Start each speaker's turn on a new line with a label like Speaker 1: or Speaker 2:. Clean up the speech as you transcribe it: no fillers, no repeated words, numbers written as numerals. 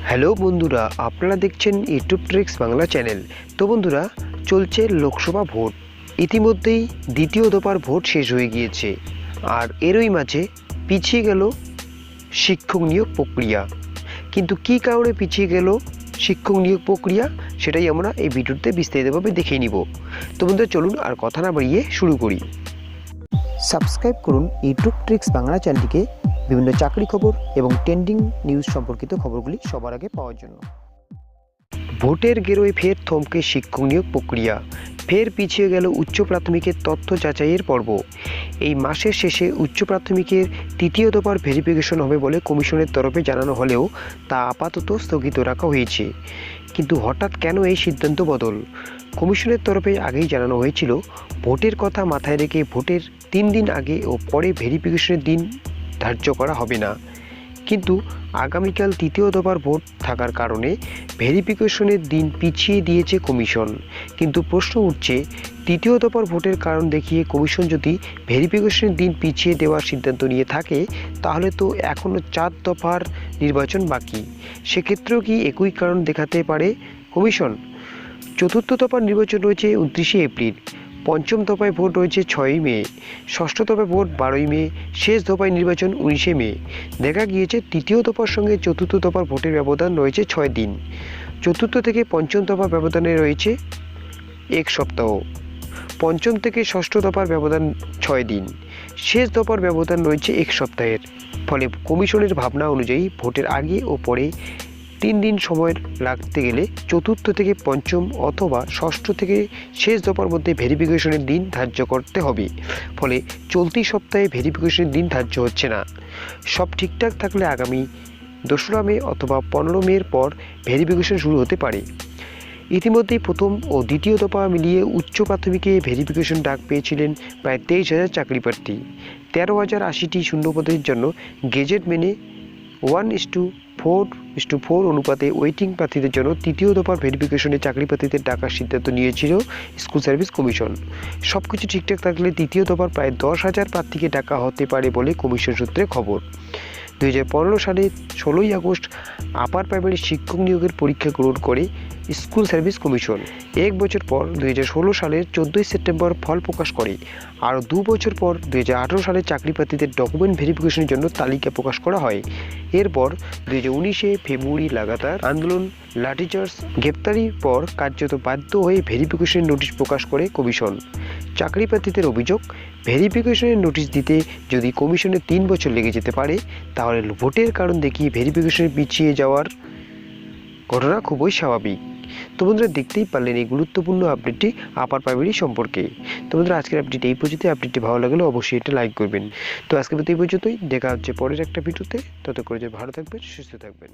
Speaker 1: Hello বন্ধুরা, আপনারা দেখছেন ইউটিউব ট্রিক্স বাংলা চ্যানেল। তো বন্ধুরা, চলছে লোকসভা ভোট। ইতিমধ্যেই দ্বিতীয় দফার ভোট শেষ হয়ে গিয়েছে, আর এরই মাঝে পিছিয়ে গেল শিক্ষক নিয়োগ প্রক্রিয়া। কিন্তু কী কারণে পিছিয়ে গেল শিক্ষক নিয়োগ প্রক্রিয়া, সেটাই আমরা এই ভিডিওতে বিস্তারিতভাবে দেখে নিব। তো বন্ধুরা, চলুন আর কথা না বাড়িয়ে শুরু করি। সাবস্ক্রাইব করুন ইউটিউব ট্রিক্স বাংলা চ্যানেলটিকে বিভিন্ন চাকরি খবর এবং ট্রেন্ডিং নিউজ সম্পর্কিত খবরগুলি সবার আগে পাওয়ার জন্য। ভোটের গেরোয় ফের থমকে শিক্ষক নিয়োগ প্রক্রিয়া। ফের পিছিয়ে গেল উচ্চ প্রাথমিকের তথ্য যাচাইয়ের পর্ব। এই মাসের শেষে উচ্চ প্রাথমিকের তৃতীয় দফার ভেরিফিকেশন হবে বলে কমিশনের তরফে জানানো হলেও তা আপাতত স্থগিত রাখা হয়েছে। কিন্তু হঠাৎ কেন এই সিদ্ধান্ত বদল? কমিশনের তরফে আগেই জানানো হয়েছিল, ভোটের কথা মাথায় রেখে ভোটের 3 দিন আগে ও পরে ভেরিফিকেশনের দিন ধার্য করা হবে না। কিন্তু আগামীকাল তৃতীয় দফার ভোট থাকার কারণে ভেরিফিকেশনের দিন পিছিয়ে দিয়েছে কমিশন। কিন্তু প্রশ্ন উঠছে, তৃতীয় দফার ভোটের কারণ দেখিয়ে কমিশন যদি ভেরিফিকেশনের দিন পিছিয়ে দেওয়ার সিদ্ধান্ত নিয়ে থাকে, তাহলে তো এখনও 4 দফার নির্বাচন বাকি। সেক্ষেত্রেও কি একই কারণ দেখাতে পারে কমিশন? চতুর্থ দফার নির্বাচন রয়েছে 29শে এপ্রিল, পঞ্চম দফায় ভোট রয়েছে 6ই মে, ষষ্ঠ দফায় ভোট 12ই মে, শেষ দফায় নির্বাচন 19শে মে। দেখা গিয়েছে তৃতীয় দফার সঙ্গে চতুর্থ দফার ভোটের ব্যবধান রয়েছে 6 দিন। চতুর্থ থেকে পঞ্চম দফার ব্যবধানে রয়েছে 1 সপ্তাহ। পঞ্চম থেকে ষষ্ঠ দফার ব্যবধান 6 দিন। শেষ দফার ব্যবধান রয়েছে 1 সপ্তাহের। ফলে কমিশনের ভাবনা অনুযায়ী ভোটের আগে ও পরে 3 দিন সময় লাগতে গেলে চতুর্থ থেকে পঞ্চম অথবা ষষ্ঠ থেকে শেষ দফার মধ্যে ভেরিফিকেশনের দিন ধার্য করতে হবে। ফলে চলতি সপ্তাহে ভেরিফিকেশনের দিন ধার্য হচ্ছে না। সব ঠিকঠাক থাকলে আগামী 2রা মে অথবা 15 মের পর ভেরিফিকেশন শুরু হতে পারে। ইতিমধ্যেই প্রথম ও দ্বিতীয় দফা মিলিয়ে উচ্চ প্রাথমিকে ভেরিফিকেশন ডাক পেয়েছিলেন প্রায় 23,000 চাকরি প্রার্থী। 13,080টি শূন্যপদের জন্য গেজেট মেনে 1:4:4 অনুপাতে ওয়েটিং প্রার্থীদের জন্য তৃতীয় দফার ভেরিফিকেশনে চাকরি প্রার্থীদের ডাকার সিদ্ধান্ত নিয়েছিল স্কুল সার্ভিস কমিশন। সব কিছু ঠিকঠাক থাকলে তৃতীয় দফার প্রায় 10,000 প্রার্থীকে ডাকা হতে পারে বলে কমিশন সূত্রে খবর। 2015 সালের 16ই আগস্ট আপার প্রাইমারি শিক্ষক নিয়োগের পরীক্ষা গ্রহণ করে স্কুল সার্ভিস কমিশন। 1 বছর পর 2016 সালের 14ই সেপ্টেম্বর ফল প্রকাশ করে। আরও 2 বছর পর 2018 সালে চাকরি প্রার্থীদের ডকুমেন্ট ভেরিফিকেশনের জন্য তালিকা প্রকাশ করা হয়। এরপর 2019 ফেব্রুয়ারি লাগাতার আন্দোলন, লাঠিচার্জ, গ্রেপ্তারির পর কার্যত বাধ্য হয়ে ভেরিফিকেশনের নোটিশ প্রকাশ করে কমিশন। চাকরি প্রার্থীদের অভিযোগ, ভেরিফিকেশনের নোটিশ দিতে যদি কমিশনের 3 বছর লেগে যেতে পারে, তাহলে ভোটের কারণ দেখিয়ে ভেরিফিকেশনে পিছিয়ে যাওয়ার ঘটনা খুবই স্বাভাবিক। তো বন্ধুরা, দেখতেই পারলেন এই গুরুত্বপূর্ণ আপডেটটি আপার প্রাইমারি সম্পর্কে। তো বন্ধুরা, আজকের আপডেট এই পর্যন্ত। আপডেটটি ভালো লাগলে অবশ্যই এটা লাইক করবেন। তো আজকের মতো এই পর্যন্তই, দেখা হচ্ছে পরের একটা ভিডিওতে। ততক্ষণ ভালো থাকবেন, সুস্থ থাকবেন।